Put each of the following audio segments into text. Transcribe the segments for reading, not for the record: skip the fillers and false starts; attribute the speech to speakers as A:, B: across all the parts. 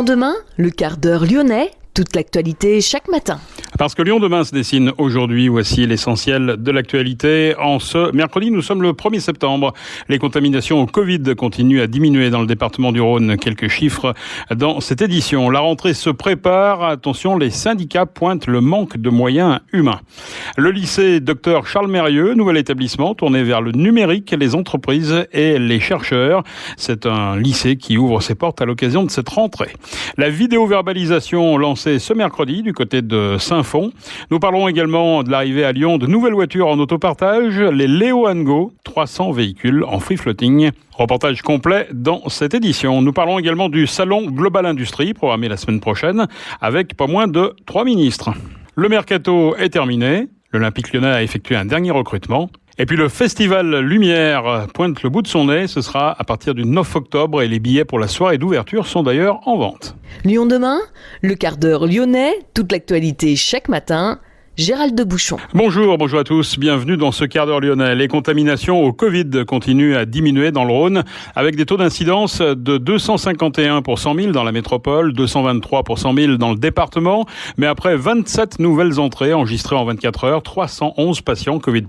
A: Lyon demain, le quart d'heure lyonnais, toute l'actualité chaque matin.
B: Parce que Lyon demain se dessine aujourd'hui, voici l'essentiel de l'actualité. En ce mercredi, nous sommes le 1er septembre. Les contaminations au Covid continuent à diminuer dans le département du Rhône. Quelques chiffres dans cette édition. La rentrée se prépare. Attention, les syndicats pointent le manque de moyens humains. Le lycée Dr Charles Mérieux, nouvel établissement tourné vers le numérique, les entreprises et les chercheurs. C'est un lycée qui ouvre ses portes à l'occasion de cette rentrée. La vidéo-verbalisation lancée ce mercredi du côté de Saint-Fond. Nous parlerons également de l'arrivée à Lyon de nouvelles voitures en autopartage, les Léo Go, 300 véhicules en free floating. Reportage complet dans cette édition. Nous parlons également du salon Global Industrie, programmé la semaine prochaine, avec pas moins de 3 ministres. Le mercato est terminé. L'Olympique Lyonnais a effectué un dernier recrutement. Et puis le festival Lumière pointe le bout de son nez. Ce sera à partir du 9 octobre et les billets pour la soirée d'ouverture sont d'ailleurs en vente.
A: Lyon demain, le quart d'heure lyonnais, toute l'actualité chaque matin. Gérald de Bouchon.
B: Bonjour à tous, bienvenue dans ce quart d'heure lyonnais. Les contaminations au Covid continuent à diminuer dans le Rhône avec des taux d'incidence de 251 pour 100 000 dans la métropole, 223 pour 100 000 dans le département. Mais après 27 nouvelles entrées enregistrées en 24 heures, 311 patients Covid+,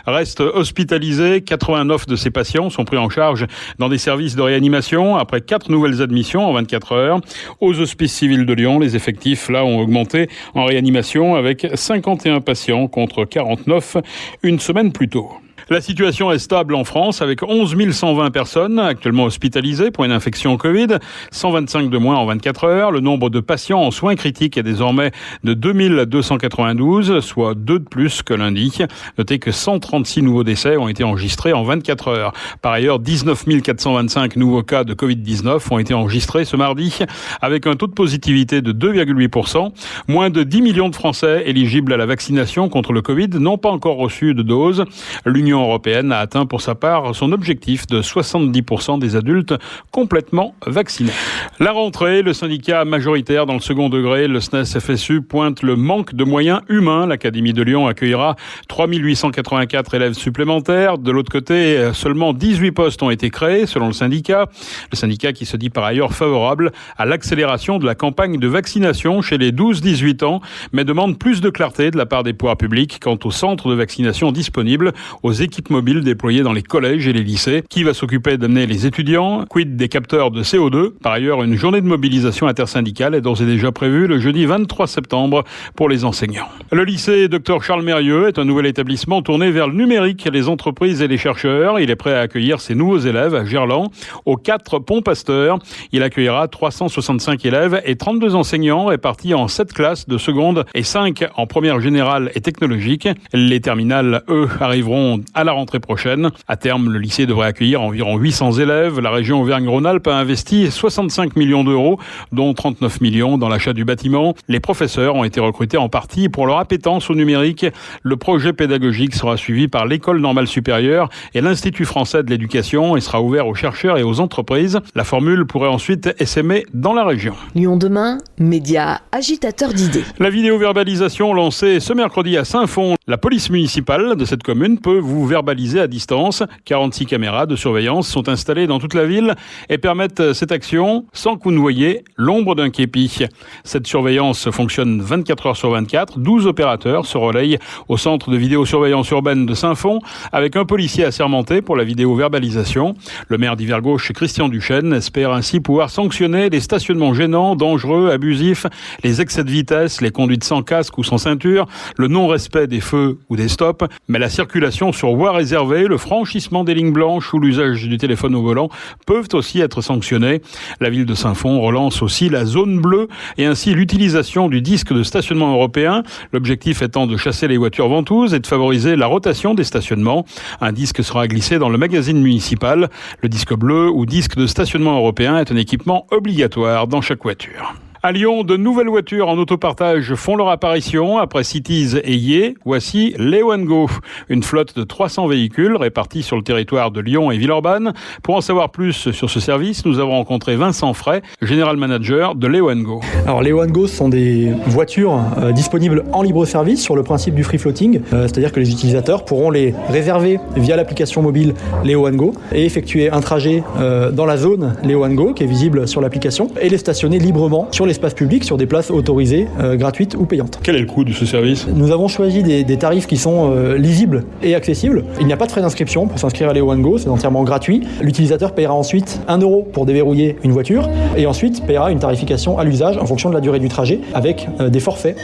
B: restent hospitalisés. 89 de ces patients sont pris en charge dans des services de réanimation après 4 nouvelles admissions en 24 heures. Aux hospices civils de Lyon, les effectifs là ont augmenté en réanimation avec 51 patients contre 49 une semaine plus tôt. La situation est stable en France avec 11 120 personnes actuellement hospitalisées pour une infection Covid, 125 de moins en 24 heures. Le nombre de patients en soins critiques est désormais de 2292, soit 2 de plus que lundi. Notez que 136 nouveaux décès ont été enregistrés en 24 heures. Par ailleurs, 19 425 nouveaux cas de Covid-19 ont été enregistrés ce mardi avec un taux de positivité de 2,8%. Moins de 10 millions de Français éligibles à la vaccination contre le Covid n'ont pas encore reçu de dose. L'Union européenne a atteint pour sa part son objectif de 70% des adultes complètement vaccinés. La rentrée, le syndicat majoritaire dans le second degré, le SNES-FSU, pointe le manque de moyens humains. L'Académie de Lyon accueillera 3 884 élèves supplémentaires. De l'autre côté, seulement 18 postes ont été créés selon le syndicat. Le syndicat qui se dit par ailleurs favorable à l'accélération de la campagne de vaccination chez les 12-18 ans, mais demande plus de clarté de la part des pouvoirs publics quant aux centres de vaccination disponibles, aux équipes mobiles déployées dans les collèges et les lycées. Qui va s'occuper d'amener les étudiants? Quid des capteurs de CO2? Par ailleurs, une journée de mobilisation intersyndicale est d'ores et déjà prévue le jeudi 23 septembre pour les enseignants. Le lycée Dr Charles Mérieux est un nouvel établissement tourné vers le numérique, les entreprises et les chercheurs. Il est prêt à accueillir ses nouveaux élèves à Gerland, aux 4 ponts Pasteur. Il accueillera 365 élèves et 32 enseignants répartis en 7 classes de seconde et 5 en première générale et technologique. Les terminales, eux, arriveront à la rentrée prochaine. À terme, le lycée devrait accueillir environ 800 élèves. La région Auvergne-Rhône-Alpes a investi 65 millions d'euros, dont 39 millions dans l'achat du bâtiment. Les professeurs ont été recrutés en partie pour leur appétence au numérique. Le projet pédagogique sera suivi par l'École normale supérieure et l'Institut français de l'éducation et sera ouvert aux chercheurs et aux entreprises. La formule pourrait ensuite essaimer dans la région.
A: Lyon demain, média agitateur d'idées.
B: La vidéo-verbalisation lancée ce mercredi à Saint-Fond. La police municipale de cette commune peut vous verbaliser à distance. 46 caméras de surveillance sont installées dans toute la ville et permettent cette action sans que vous ne voyiez l'ombre d'un képi. Cette surveillance fonctionne 24 heures sur 24. 12 opérateurs se relayent au centre de vidéosurveillance urbaine de Saint-Fond avec un policier assermenté pour la vidéo-verbalisation. Le maire d'Yver-Gauche, Christian Duchesne, espère ainsi pouvoir sanctionner les stationnements gênants, dangereux, abusifs, les excès de vitesse, les conduites sans casque ou sans ceinture, le non-respect des feux ou des stops, mais la circulation sur voie réservée, le franchissement des lignes blanches ou l'usage du téléphone au volant peuvent aussi être sanctionnés. La ville de Saint-Fond relance aussi la zone bleue et ainsi l'utilisation du disque de stationnement européen. L'objectif étant de chasser les voitures ventouses et de favoriser la rotation des stationnements. Un disque sera glissé dans le magazine municipal. Le disque bleu ou disque de stationnement européen est un équipement obligatoire dans chaque voiture. À Lyon, de nouvelles voitures en autopartage font leur apparition. Après Cities et Yé, voici Léo & Go, une flotte de 300 véhicules répartis sur le territoire de Lyon et Villeurbanne. Pour en savoir plus sur ce service, nous avons rencontré Vincent Fray, General Manager de Léo & Go.
C: Alors Léo & Go sont des voitures disponibles en libre service sur le principe du free floating, c'est-à-dire que les utilisateurs pourront les réserver via l'application mobile Léo & Go et effectuer un trajet dans la zone Léo & Go qui est visible sur l'application et les stationner librement sur l'espace public sur des places autorisées, gratuites ou payantes.
B: Quel est le coût de ce service ?
C: Nous avons choisi des tarifs qui sont lisibles et accessibles. Il n'y a pas de frais d'inscription pour s'inscrire à Léo & Go, c'est entièrement gratuit. L'utilisateur paiera ensuite 1 € pour déverrouiller une voiture et ensuite paiera une tarification à l'usage en fonction de la durée du trajet avec des forfaits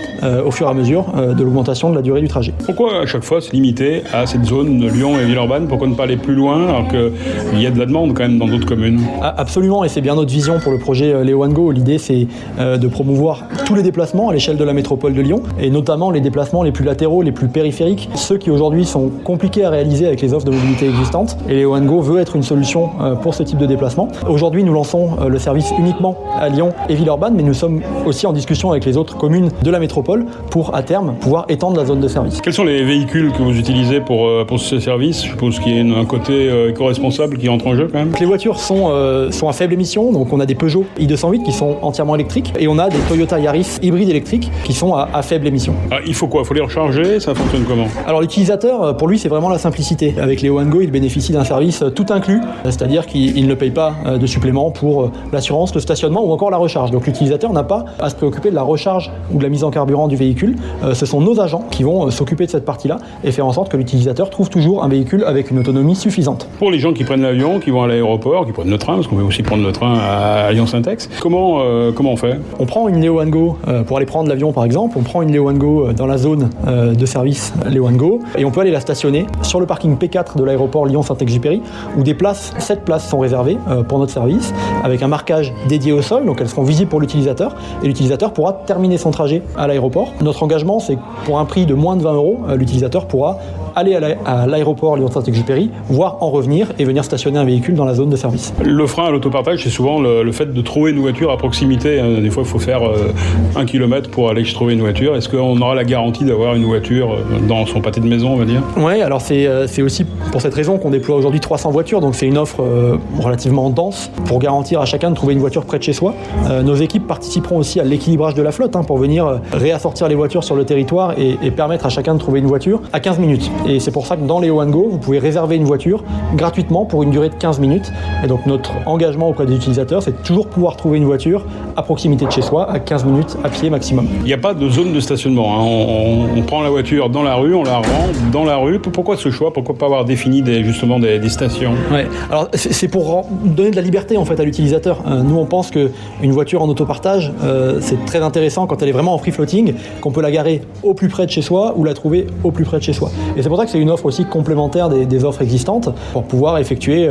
C: au fur et à mesure de l'augmentation de la durée du trajet.
B: Pourquoi à chaque fois se limiter à cette zone de Lyon et Villeurbanne ? Pourquoi ne pas aller plus loin alors qu'il y a de la demande quand même dans d'autres communes ?
C: Absolument, et c'est bien notre vision pour le projet Léo & Go. L'idée c'est de promouvoir tous les déplacements à l'échelle de la métropole de Lyon et notamment les déplacements les plus latéraux, les plus périphériques, ceux qui aujourd'hui sont compliqués à réaliser avec les offres de mobilité existantes. Et Léo & Go veut être une solution pour ce type de déplacement. Aujourd'hui, nous lançons le service uniquement à Lyon et Villeurbanne, mais nous sommes aussi en discussion avec les autres communes de la métropole pour, à terme, pouvoir étendre la zone de service.
B: Quels sont les véhicules que vous utilisez pour ce service ? Je suppose qu'il y a un côté éco-responsable qui entre en jeu quand même.
C: Les voitures sont à faible émission, donc on a des Peugeot i208 qui sont entièrement électriques et on a des Toyota Yaris hybrides électriques qui sont à faible émission.
B: Il faut quoi ? Il faut les recharger ? Ça fonctionne comment ?
C: Alors l'utilisateur, pour lui, c'est vraiment la simplicité. Avec Léo & Go, il bénéficie d'un service tout inclus, c'est-à-dire qu'il ne paye pas de supplément pour l'assurance, le stationnement ou encore la recharge. Donc l'utilisateur n'a pas à se préoccuper de la recharge ou de la mise en carburant du véhicule. Ce sont nos agents qui vont s'occuper de cette partie-là et faire en sorte que l'utilisateur trouve toujours un véhicule avec une autonomie suffisante.
B: Pour les gens qui prennent l'avion, qui vont à l'aéroport, qui prennent le train, parce qu'on peut aussi prendre le train à Lyon-Saint-Ex, comment on fait ?
C: On prend une Léo & Go pour aller prendre l'avion par exemple, on prend une Léo & Go dans la zone de service Léo & Go et on peut aller la stationner sur le parking P4 de l'aéroport Lyon-Saint-Exupéry où 7 places sont réservées pour notre service avec un marquage dédié au sol, donc elles seront visibles pour l'utilisateur et l'utilisateur pourra terminer son trajet à l'aéroport. Notre engagement, c'est que pour un prix de moins de 20 €, l'utilisateur pourra aller à l'aéroport Lyon-Saint-Exupéry, voire en revenir et venir stationner un véhicule dans la zone de service.
B: Le frein à l'autopartage, c'est souvent le fait de trouver une voiture à proximité. Des fois, il faut faire 1 km pour aller trouver une voiture. Est-ce qu'on aura la garantie d'avoir une voiture dans son pâté de maison, on va dire ?
C: Oui, alors c'est aussi pour cette raison qu'on déploie aujourd'hui 300 voitures, donc c'est une offre relativement dense pour garantir à chacun de trouver une voiture près de chez soi. Nos équipes participeront aussi à l'équilibrage de la flotte pour venir réassortir les voitures sur le territoire et permettre à chacun de trouver une voiture à 15 minutes. Et c'est pour ça que dans Léo & Go, vous pouvez réserver une voiture gratuitement pour une durée de 15 minutes. Et donc notre engagement auprès des utilisateurs, c'est de toujours pouvoir trouver une voiture à proximité de chez soi, à 15 minutes à pied maximum.
B: Il n'y a pas de zone de stationnement. On prend la voiture dans la rue, on la rend dans la rue. Pourquoi ce choix ? Pourquoi pas avoir défini des stations ?
C: Ouais. Alors c'est pour donner de la liberté en fait à l'utilisateur. Nous on pense qu'une voiture en autopartage, c'est très intéressant quand elle est vraiment en free floating, qu'on peut la garer au plus près de chez soi ou la trouver au plus près de chez soi. Et c'est pour ça que c'est une offre aussi complémentaire des offres existantes pour pouvoir effectuer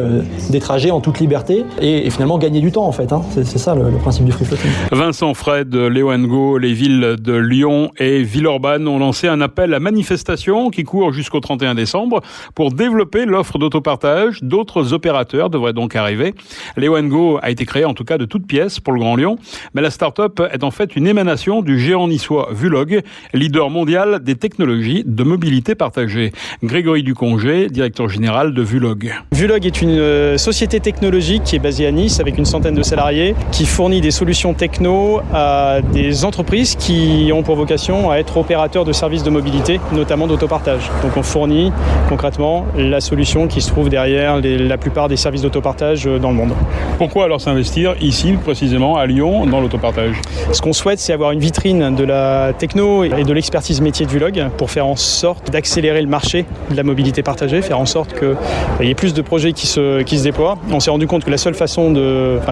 C: des trajets en toute liberté et finalement gagner du temps en fait. C'est ça le principe du free floating.
B: Vincent Fray de Léo & Go, les villes de Lyon et Villeurbanne ont lancé un appel à manifestation qui court jusqu'au 31 décembre pour développer l'offre d'autopartage. D'autres opérateurs devraient donc arriver. Léo & Go a été créé en tout cas de toutes pièces pour le Grand Lyon, mais la start-up est en fait une émanation du géant niçois Vulog, leader mondial des technologies de mobilité partagée. Grégory Ducongé, directeur général de Vulog.
D: Vulog est une société technologique qui est basée à Nice avec une centaine de salariés qui fournit des solutions techno à des entreprises qui ont pour vocation à être opérateurs de services de mobilité, notamment d'autopartage. Donc on fournit concrètement la solution qui se trouve derrière la plupart des services d'autopartage dans le monde.
B: Pourquoi alors s'investir ici, précisément à Lyon, dans l'autopartage ?
D: Ce qu'on souhaite, c'est avoir une vitrine de la techno et de l'expertise métier de Vulog pour faire en sorte d'accélérer le marché de la mobilité partagée, faire en sorte qu'il y ait plus de projets qui se déploient. On s'est rendu compte que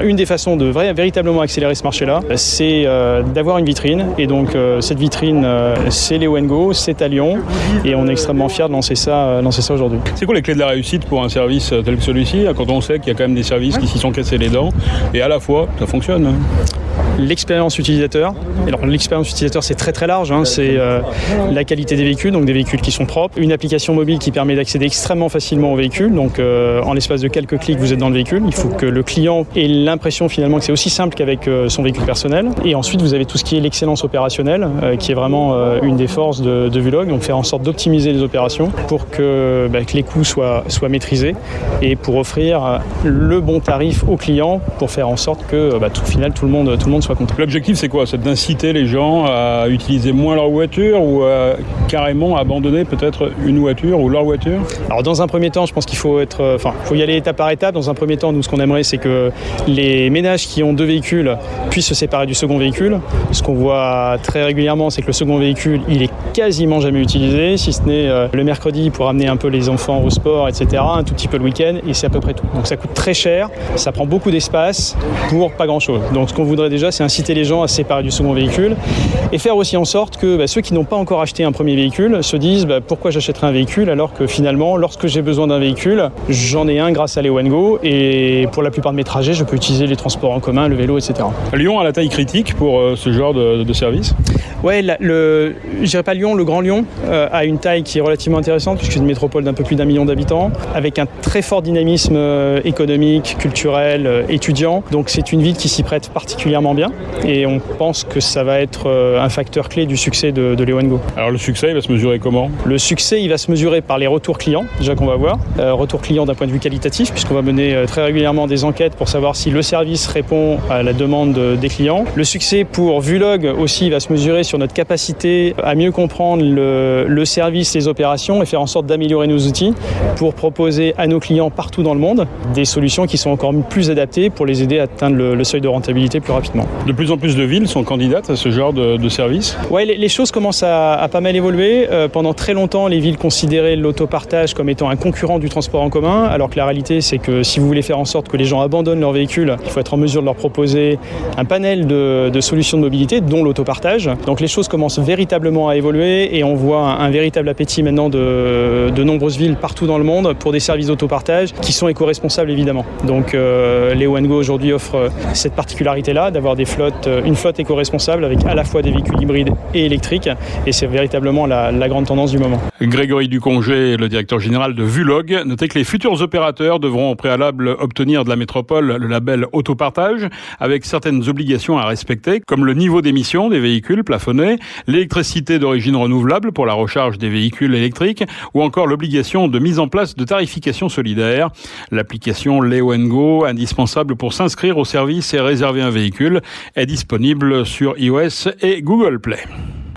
D: une des façons de véritablement accélérer ce marché-là, c'est d'avoir une vitrine. Et donc cette vitrine, c'est Léo & Go, c'est à Lyon, et on est extrêmement fiers de lancer ça aujourd'hui.
B: C'est quoi les clés de la réussite pour un service tel que celui-ci, quand on sait qu'il y a quand même des services qui s'y sont cassés les dents, et à la fois, ça fonctionne ?
D: l'expérience utilisateur. Et alors l'expérience utilisateur, c'est très très large, c'est la qualité des véhicules, donc des véhicules qui sont propres, une application mobile qui permet d'accéder extrêmement facilement au véhicule, donc en l'espace de quelques clics vous êtes dans le véhicule. Il faut que le client ait l'impression finalement que c'est aussi simple qu'avec son véhicule personnel. Et ensuite vous avez tout ce qui est l'excellence opérationnelle, qui est vraiment une des forces de Vulog, donc faire en sorte d'optimiser les opérations pour que les coûts soient maîtrisés et pour offrir le bon tarif au client pour faire en sorte que au final tout le monde soit content.
B: L'objectif c'est quoi? C'est d'inciter les gens à utiliser moins leur voiture ou à carrément abandonner peut-être une voiture ou leur voiture?
D: Alors dans un premier temps, je pense qu'il faut y aller étape par étape. Dans un premier temps, nous ce qu'on aimerait c'est que les ménages qui ont 2 véhicules puissent se séparer du second véhicule. Ce qu'on voit très régulièrement, c'est que le second véhicule, il est quasiment jamais utilisé, si ce n'est le mercredi pour amener un peu les enfants au sport, etc., un tout petit peu le week-end, et c'est à peu près tout. Donc ça coûte très cher, ça prend beaucoup d'espace pour pas grand-chose. Donc ce qu'on voudrait déjà, c'est inciter les gens à se séparer du second véhicule et faire aussi en sorte que ceux qui n'ont pas encore acheté un premier véhicule se disent pourquoi j'achèterai un véhicule alors que finalement, lorsque j'ai besoin d'un véhicule, j'en ai un grâce à Léo&Go et pour la plupart de mes trajets, je peux utiliser les transports en commun, le vélo, etc.
B: Lyon a la taille critique pour ce genre de service?
D: Ouais, je dirais pas Lyon, le Grand Lyon a une taille qui est relativement intéressante puisque c'est une métropole d'un peu plus d'1 million d'habitants avec un très fort dynamisme économique, culturel, étudiant. Donc c'est une ville qui s'y prête particulièrement bien et on pense que ça va être un facteur clé du succès de Léo&Go.
B: Alors le succès, il va se mesurer comment?
D: Le succès, il va se mesurer par les retours clients, déjà qu'on va voir. Retours clients d'un point de vue qualitatif puisqu'on va mener très régulièrement des enquêtes pour savoir si le service répond à la demande des clients. Le succès pour Vulog aussi va se mesurer sur notre capacité à mieux comprendre le service, les opérations et faire en sorte d'améliorer nos outils pour proposer à nos clients partout dans le monde des solutions qui sont encore plus adaptées pour les aider à atteindre le seuil de rentabilité plus rapidement.
B: De plus en plus de villes sont candidates à ce genre de service?
D: Oui, les choses commencent à pas mal évoluer. Pendant très longtemps, les villes considéraient l'autopartage comme étant un concurrent du transport en commun, alors que la réalité, c'est que si vous voulez faire en sorte que les gens abandonnent leur véhicule, il faut être en mesure de leur proposer un panel de solutions de mobilité, dont l'autopartage. Donc les choses commencent véritablement à évoluer et on voit un véritable appétit maintenant de nombreuses villes partout dans le monde pour des services d'autopartage qui sont éco-responsables évidemment. Donc Léo&Go aujourd'hui offre cette particularité-là d'avoir une flotte éco-responsable avec à la fois des véhicules hybrides et électriques et c'est véritablement la grande tendance du moment.
B: Grégory Ducongé, le directeur général de Vulog, notait que les futurs opérateurs devront au préalable obtenir de la métropole le label autopartage avec certaines obligations à respecter comme le niveau d'émission des véhicules plafonnés, l'électricité d'origine renouvelable pour la recharge des véhicules électriques ou encore l'obligation de mise en place de tarification solidaire. L'application Léo&Go, indispensable pour s'inscrire au service et réserver un véhicule, est disponible sur iOS et Google Play.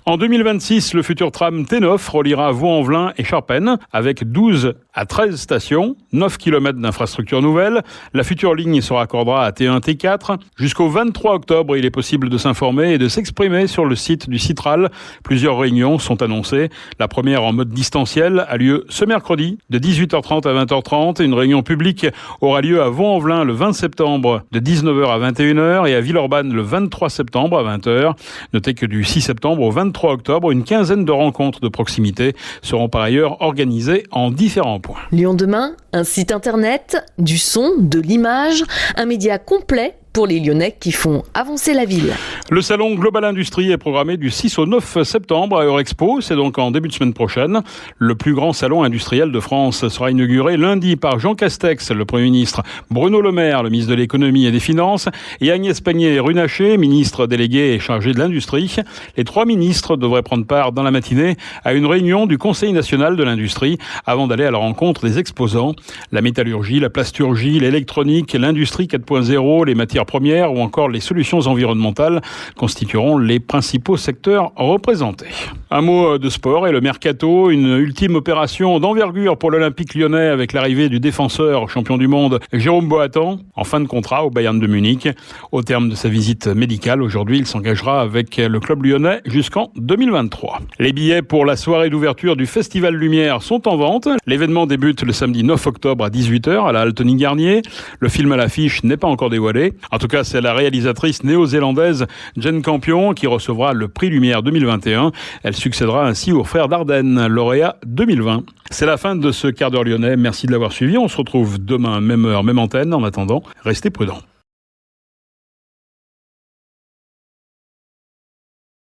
B: En 2026, le futur tram T9 reliera Vaux-en-Velin et Charpennes avec 12 à 13 stations, 9 km d'infrastructures nouvelles. La future ligne se raccordera à T1, T4. Jusqu'au 23 octobre, il est possible de s'informer et de s'exprimer sur le site du Citral. Plusieurs réunions sont annoncées. La première en mode distanciel a lieu ce mercredi de 18h30 à 20h30. Une réunion publique aura lieu à Vaux-en-Velin le 20 septembre de 19h à 21h et à Villeurbanne le 23 septembre à 20h. Notez que du 6 septembre au 23 octobre, une quinzaine de rencontres de proximité seront par ailleurs organisées en différents points.
A: Lyon demain, un site internet, du son, de l'image, un média complet pour les Lyonnais qui font avancer la ville.
B: Le salon Global Industrie est programmé du 6 au 9 septembre à Eurexpo. C'est donc en début de semaine prochaine. Le plus grand salon industriel de France sera inauguré lundi par Jean Castex, le Premier ministre, Bruno Le Maire, le ministre de l'Économie et des Finances, et Agnès Pannier-Runacher, ministre déléguée et chargée de l'Industrie. Les 3 ministres devraient prendre part dans la matinée à une réunion du Conseil national de l'industrie avant d'aller à la rencontre des exposants. La métallurgie, la plasturgie, l'électronique, l'industrie 4.0, les matières premières ou encore les solutions environnementales constitueront les principaux secteurs représentés. Un mot de sport et le mercato, une ultime opération d'envergure pour l'Olympique lyonnais avec l'arrivée du défenseur champion du monde Jérôme Boateng en fin de contrat au Bayern de Munich. Au terme de sa visite médicale, aujourd'hui, il s'engagera avec le club lyonnais jusqu'en 2023. Les billets pour la soirée d'ouverture du Festival Lumière sont en vente. L'événement débute le samedi 9 octobre à 18h à la halle Tony Garnier. Le film à l'affiche n'est pas encore dévoilé. En tout cas, c'est la réalisatrice néo-zélandaise Jane Campion qui recevra le prix Lumière 2021. Elle succédera ainsi au frère Dardenne, lauréat 2020. C'est la fin de ce quart d'heure lyonnais. Merci de l'avoir suivi. On se retrouve demain, même heure, même antenne. En attendant, restez prudents.